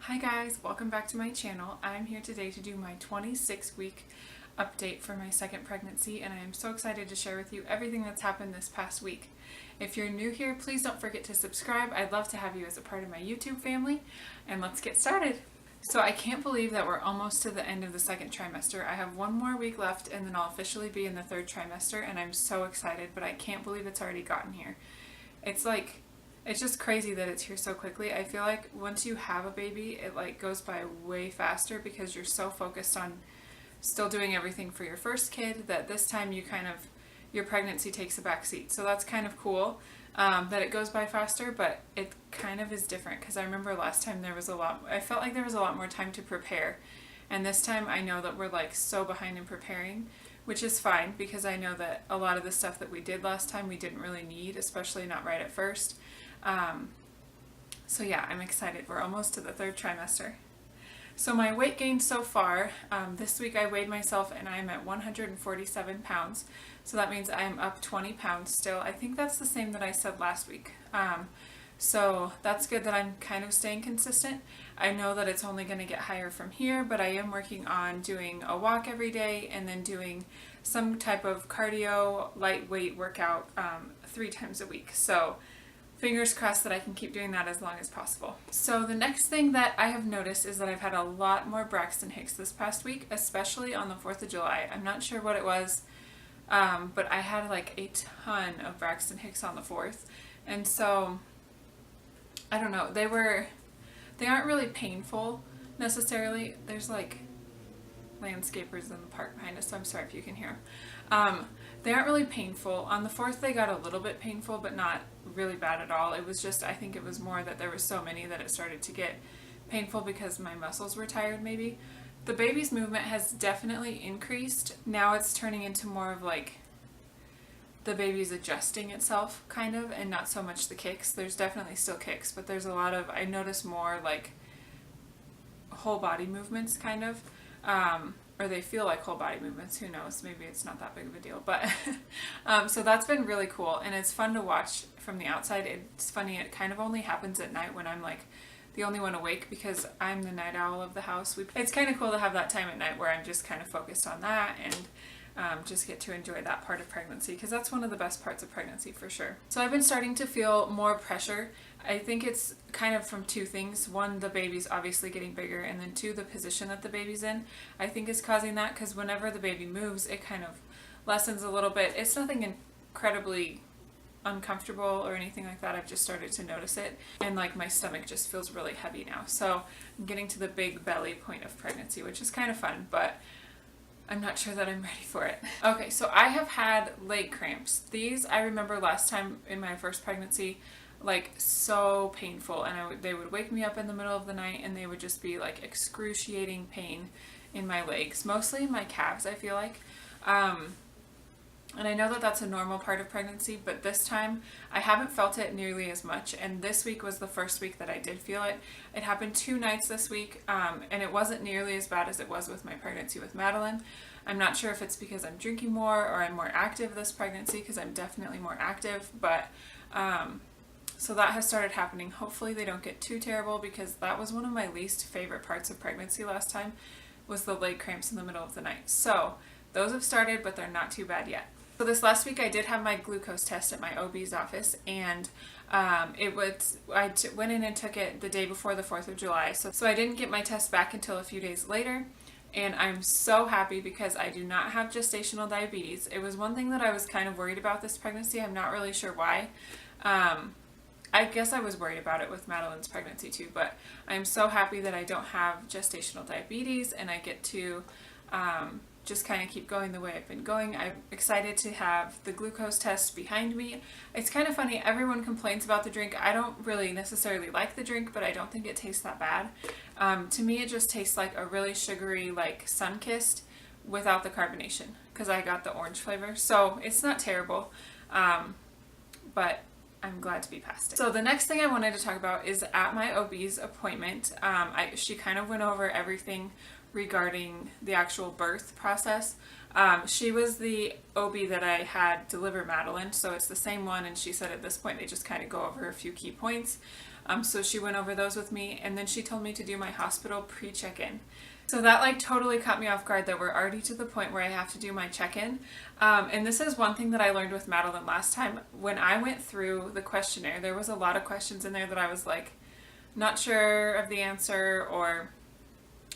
Hi guys, welcome back to my channel. I'm here today to do my 26-week update for my second pregnancy, and I am so excited to share with you everything that's happened this past week. If you're new here, please don't forget to subscribe. I'd love to have you as a part of my YouTube family, and let's get started. So I can't believe that we're almost to the end of the second trimester. I have one more week left and then I'll officially be in the third trimester, and I'm so excited, but I can't believe it's already gotten here. It's just crazy that it's here so quickly. I feel like once you have a baby, it goes by way faster because you're so focused on still doing everything for your first kid that this time your pregnancy takes a back seat. So that's kind of cool that it goes by faster, but it kind of is different because I remember last time I felt like there was a lot more time to prepare. And this time I know that we're so behind in preparing, which is fine because I know that a lot of the stuff that we did last time we didn't really need, especially not right at first. So yeah, I'm excited. We're almost to the third trimester. So my weight gain so far, this week I weighed myself and I'm at 147 pounds. So that means I'm up 20 pounds still. I think that's the same that I said last week. So that's good that I'm kind of staying consistent. I know that it's only going to get higher from here, but I am working on doing a walk every day and then doing some type of cardio, lightweight workout 3 times a week. So fingers crossed that I can keep doing that as long as possible. So the next thing that I have noticed is that I've had a lot more Braxton Hicks this past week, especially on the 4th of July. I'm not sure what it was, but I had a ton of Braxton Hicks on the 4th. And so, I don't know, they aren't really painful necessarily. There's landscapers in the park behind us, so I'm sorry if you can hear them. They aren't really painful. On the 4th they got a little bit painful, but not really bad at all. It was just, I think it was more that there were so many that it started to get painful because my muscles were tired maybe. The baby's movement has definitely increased. Now it's turning into more of the baby's adjusting itself kind of, and not so much the kicks. There's definitely still kicks, but there's a lot of, I notice more whole body movements kind of. Or they feel like whole body movements, who knows, maybe it's not that big of a deal, but so that's been really cool, and it's fun to watch from the outside. It's funny, it kind of only happens at night when I'm the only one awake because I'm the night owl of the house. It's kind of cool to have that time at night where I'm just kind of focused on that and just get to enjoy that part of pregnancy, because that's one of the best parts of pregnancy for sure. So I've been starting to feel more pressure. I think it's kind of from 2 things. 1, the baby's obviously getting bigger, and then 2, the position that the baby's in, I think is causing that, because whenever the baby moves, it kind of lessens a little bit. It's nothing incredibly uncomfortable or anything like that. I've just started to notice it, and my stomach just feels really heavy now. So I'm getting to the big belly point of pregnancy, which is kind of fun, but I'm not sure that I'm ready for it. Okay, so I have had leg cramps. These, I remember last time in my first pregnancy, so painful, and they would wake me up in the middle of the night and they would just be excruciating pain in my legs, mostly in my calves, I feel like. And I know that that's a normal part of pregnancy, but this time I haven't felt it nearly as much, and this week was the first week that I did feel it. It happened 2 nights this week, and it wasn't nearly as bad as it was with my pregnancy with Madeline. I'm not sure if it's because I'm drinking more or I'm more active this pregnancy, because I'm definitely more active, but so that has started happening. Hopefully they don't get too terrible, because that was one of my least favorite parts of pregnancy last time, was the leg cramps in the middle of the night. So those have started, but they're not too bad yet. So this last week I did have my glucose test at my OB's office, and I went in and took it the day before the 4th of July. So I didn't get my test back until a few days later, and I'm so happy because I do not have gestational diabetes. It was one thing that I was kind of worried about this pregnancy. I'm not really sure why. I guess I was worried about it with Madeline's pregnancy too, but I'm so happy that I don't have gestational diabetes and I get to just kind of keep going the way I've been going. I'm excited to have the glucose test behind me. It's kind of funny, everyone complains about the drink. I don't really necessarily like the drink, but I don't think it tastes that bad. To me it just tastes like a really sugary, Sunkist without the carbonation, because I got the orange flavor. So it's not terrible, but I'm glad to be past it. So the next thing I wanted to talk about is at my OB's appointment. She kind of went over everything regarding the actual birth process. She was the OB that I had deliver Madeline, so it's the same one, and she said at this point they just kind of go over a few key points. So she went over those with me, and then she told me to do my hospital pre-check-in. So that like totally caught me off guard that we're already to the point where I have to do my check-in. And this is one thing that I learned with Madeline last time. When I went through the questionnaire, there was a lot of questions in there that I was like not sure of the answer, or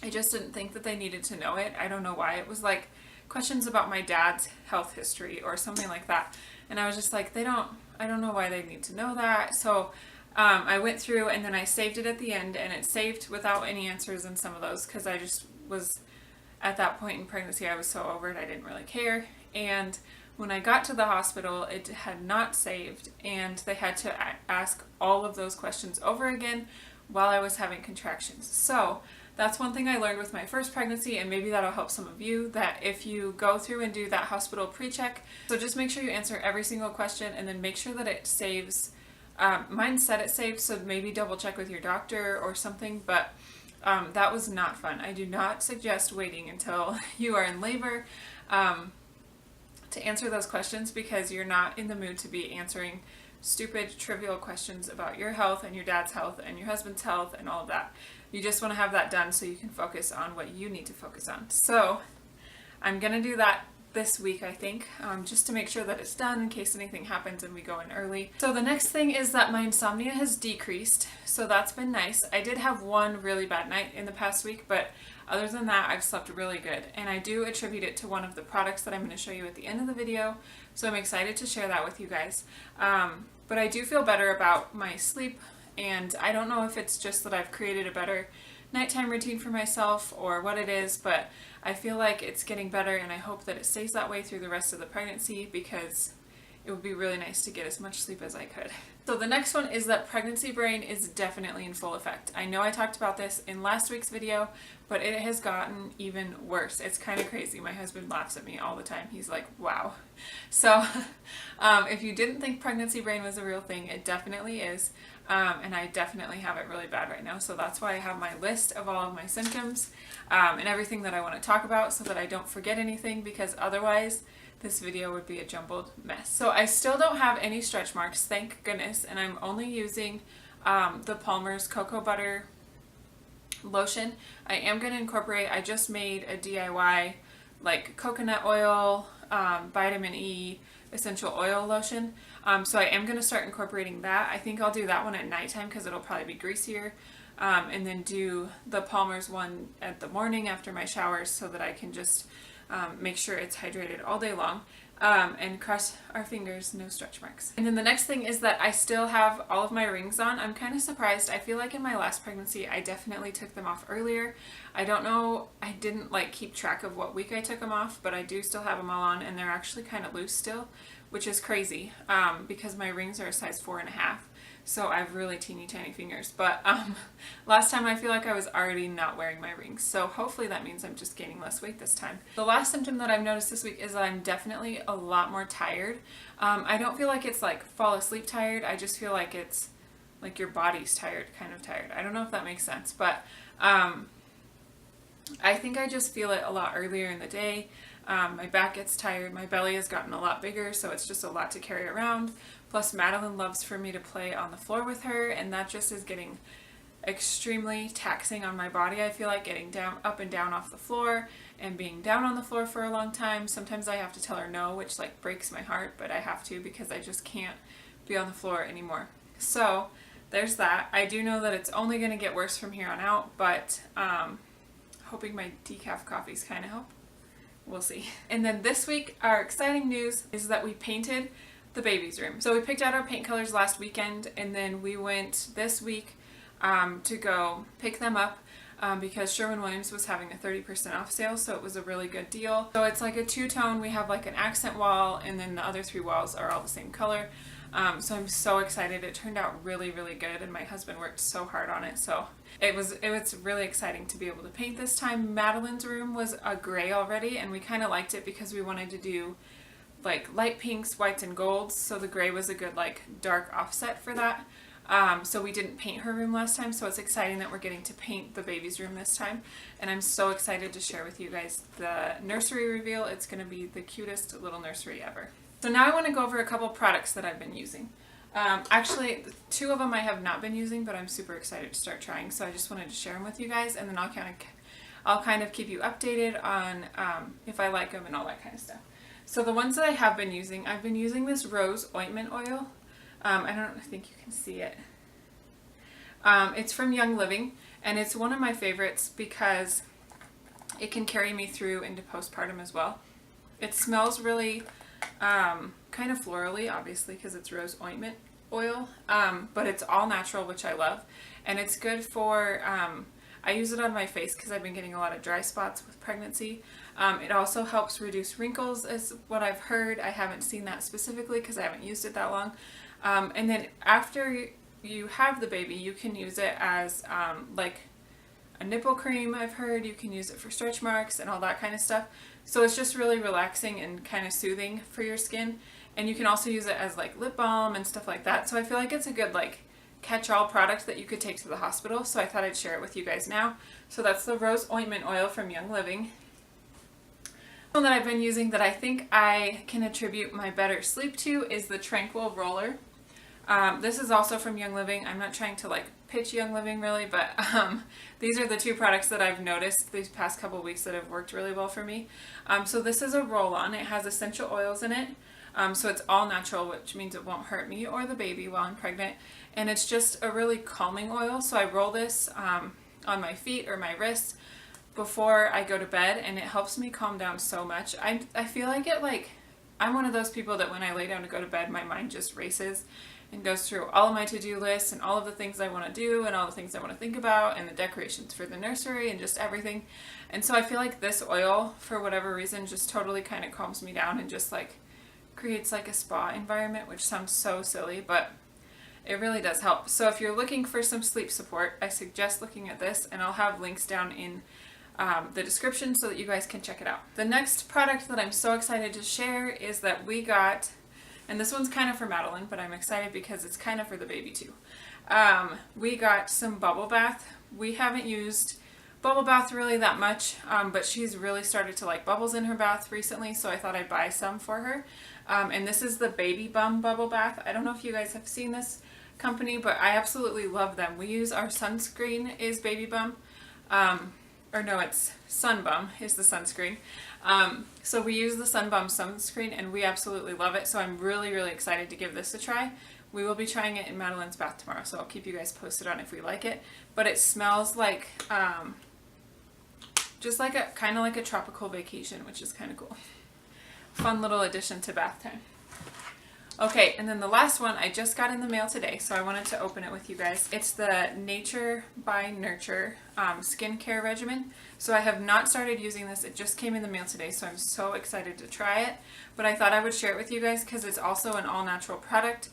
I just didn't think that they needed to know it. I don't know why. It was like questions about my dad's health history or something like that. And I was just like, I don't know why they need to know that. So I went through and then I saved it at the end, and it saved without any answers in some of those because I just was at that point in pregnancy, I was so over it, I didn't really care. And when I got to the hospital, it had not saved, and they had to ask all of those questions over again while I was having contractions. So that's one thing I learned with my first pregnancy, and maybe that'll help some of you, that if you go through and do that hospital pre-check, so just make sure you answer every single question and then make sure that it saves. Mine said it saved, so maybe double check with your doctor or something, but that was not fun. I do not suggest waiting until you are in labor to answer those questions, because you're not in the mood to be answering stupid, trivial questions about your health and your dad's health and your husband's health and all of that. You just want to have that done so you can focus on what you need to focus on. So I'm going to do that this week, I think, just to make sure that it's done in case anything happens and we go in early. So the next thing is that my insomnia has decreased, so that's been nice. I did have one really bad night in the past week, but other than that, I've slept really good, and I do attribute it to one of the products that I'm going to show you at the end of the video, so I'm excited to share that with you guys. But I do feel better about my sleep, and I don't know if it's just that I've created a better nighttime routine for myself or what it is, but I feel like it's getting better, and I hope that it stays that way through the rest of the pregnancy, because it would be really nice to get as much sleep as I could. So the next one is that pregnancy brain is definitely in full effect. I know I talked about this in last week's video, but it has gotten even worse. It's kind of crazy. My husband laughs at me all the time. He's like, wow. So if you didn't think pregnancy brain was a real thing, it definitely is. And I definitely have it really bad right now. So that's why I have my list of all of my symptoms and everything that I want to talk about, so that I don't forget anything, because otherwise this video would be a jumbled mess. So I still don't have any stretch marks, thank goodness, and I'm only using the Palmer's Cocoa Butter lotion. I am going to incorporate, I just made a DIY like coconut oil, vitamin E, essential oil lotion. So I am going to start incorporating that. I think I'll do that one at nighttime because it'll probably be greasier. And then do the Palmer's one at the morning after my showers, so that I can just make sure it's hydrated all day long. And cross our fingers, no stretch marks. And then the next thing is that I still have all of my rings on. I'm kind of surprised. I feel like in my last pregnancy, I definitely took them off earlier. I don't know, I didn't like keep track of what week I took them off, but I do still have them all on, and they're actually kind of loose still, which is crazy because my rings are a size 4.5. So I have really teeny tiny fingers, but last time I feel like I was already not wearing my rings, so hopefully that means I'm just gaining less weight this time. The last symptom that I've noticed this week is that I'm definitely a lot more tired. I don't feel like it's like fall asleep tired, I just feel like it's like your body's tired, kind of tired. I don't know if that makes sense, but I think I just feel it a lot earlier in the day. My back gets tired, my belly has gotten a lot bigger, so it's just a lot to carry around. Plus Madeline loves for me to play on the floor with her, and that just is getting extremely taxing on my body. I feel like getting down, up and down off the floor, and being down on the floor for a long time. Sometimes I have to tell her no, which like breaks my heart, but I have to because I just can't be on the floor anymore. So there's that. I do know that it's only going to get worse from here on out, but hoping my decaf coffees kind of help. We'll see. And then this week, our exciting news is that we painted the baby's room. So we picked out our paint colors last weekend, and then we went this week to go pick them up because Sherwin-Williams was having a 30% off sale, so it was a really good deal. So it's like a two-tone. We have like an accent wall, and then the other 3 walls are all the same color. So I'm so excited. It turned out really, really good, and my husband worked so hard on it. So it was really exciting to be able to paint this time. Madeline's room was a gray already, and we kind of liked it because we wanted to do like light pinks, whites, and golds. So the gray was a good like dark offset for that. So we didn't paint her room last time, so it's exciting that we're getting to paint the baby's room this time. And I'm so excited to share with you guys the nursery reveal. It's going to be the cutest little nursery ever. So now I want to go over a couple products that I've been using. Actually, 2 of them I have not been using, but I'm super excited to start trying. So I just wanted to share them with you guys, and then I'll kind of keep you updated on if I like them and all that kind of stuff. So the ones that I have been using, I've been using this rose ointment oil. I don't think you can see it. It's from Young Living, and it's one of my favorites because it can carry me through into postpartum as well. It smells really kind of florally, obviously, because it's rose ointment oil, but it's all natural, which I love. And it's good for, I use it on my face because I've been getting a lot of dry spots with pregnancy. It also helps reduce wrinkles, is what I've heard. I haven't seen that specifically because I haven't used it that long. And then after you have the baby, you can use it as like a nipple cream, I've heard. You can use it for stretch marks and all that kind of stuff. So it's just really relaxing and kind of soothing for your skin. And you can also use it as like lip balm and stuff like that. So I feel like it's a good like catch-all product that you could take to the hospital. So I thought I'd share it with you guys now. So that's the rose ointment oil from Young Living. One that I've been using that I think I can attribute my better sleep to is the Tranquil Roller. This is also from Young Living. I'm not trying to like pitch Young Living really, but these are the 2 products that I've noticed these past couple weeks that have worked really well for me. So this is a roll-on. It has essential oils in it. So it's all natural, which means it won't hurt me or the baby while I'm pregnant. And it's just a really calming oil. So I roll this on my feet or my wrists before I go to bed, and it helps me calm down so much. I feel like I'm one of those people that when I lay down to go to bed, my mind just races and goes through all of my to-do lists and all of the things I want to do and all the things I want to think about and the decorations for the nursery and just everything. And so I feel like this oil, for whatever reason, just totally kind of calms me down and just like creates like a spa environment, which sounds so silly, but it really does help. So if you're looking for some sleep support, I suggest looking at this, and I'll have links down in the description so that you guys can check it out. The next product that I'm so excited to share is that we got, and this one's kind of for Madeline, but I'm excited because it's kind of for the baby too. We got some bubble bath. We haven't used bubble bath really that much, but she's really started to like bubbles in her bath recently, so I thought I'd buy some for her. And this is the Baby Bum bubble bath. I don't know if you guys have seen this company, but I absolutely love them. We use our sunscreen is Baby Bum. Or no, it's Sun Bum is the sunscreen. So we use the Sun Bum sunscreen, and we absolutely love it. So I'm really, really excited to give this a try. We will be trying it in Madeline's bath tomorrow, so I'll keep you guys posted on if we like it. But it smells like, just like a, kind of like a tropical vacation, which is kind of cool. Fun little addition to bath time. Okay, and then the last one I just got in the mail today, so I wanted to open it with you guys. It's the Nature by Nurture skincare regimen. So I have not started using this. It just came in the mail today, so I'm so excited to try it. But I thought I would share it with you guys because it's also an all-natural product.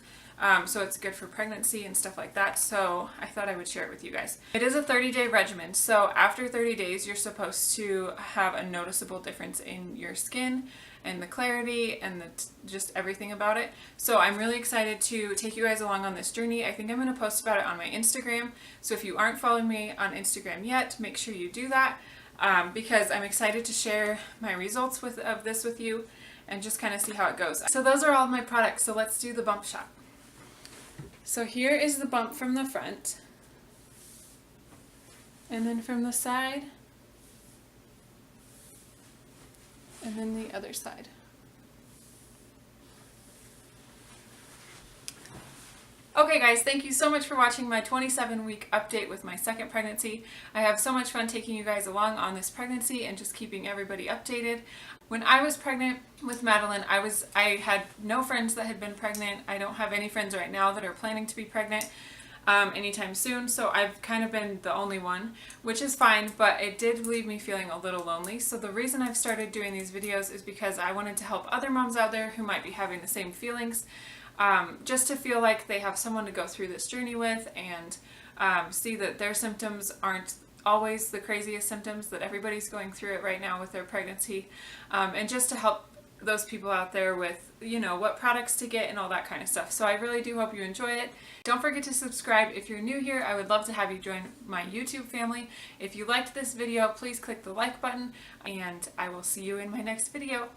So it's good for pregnancy and stuff like that. So I thought I would share it with you guys. It is a 30-day regimen. So after 30 days, you're supposed to have a noticeable difference in your skin and the clarity and just everything about it. So I'm really excited to take you guys along on this journey. I think I'm going to post about it on my Instagram. So if you aren't following me on Instagram yet, make sure you do that because I'm excited to share my results of this with you and just kind of see how it goes. So those are all of my products. So let's do the bump shot. So here is the bump from the front, and then from the side, and then the other side. Okay guys, thank you so much for watching my 27-week update with my second pregnancy. I have so much fun taking you guys along on this pregnancy and just keeping everybody updated. When I was pregnant with Madeline, I had no friends that had been pregnant. I don't have any friends right now that are planning to be pregnant anytime soon, so I've kind of been the only one, which is fine, but it did leave me feeling a little lonely. So the reason I've started doing these videos is because I wanted to help other moms out there who might be having the same feelings, just to feel like they have someone to go through this journey with and see that their symptoms aren't always the craziest symptoms, that everybody's going through it right now with their pregnancy, and just to help those people out there with, you know, what products to get and all that kind of stuff. So I really do hope you enjoy it. Don't forget to subscribe if you're new here. I would love to have you join my YouTube family. If you liked this video, please click the like button, and I will see you in my next video.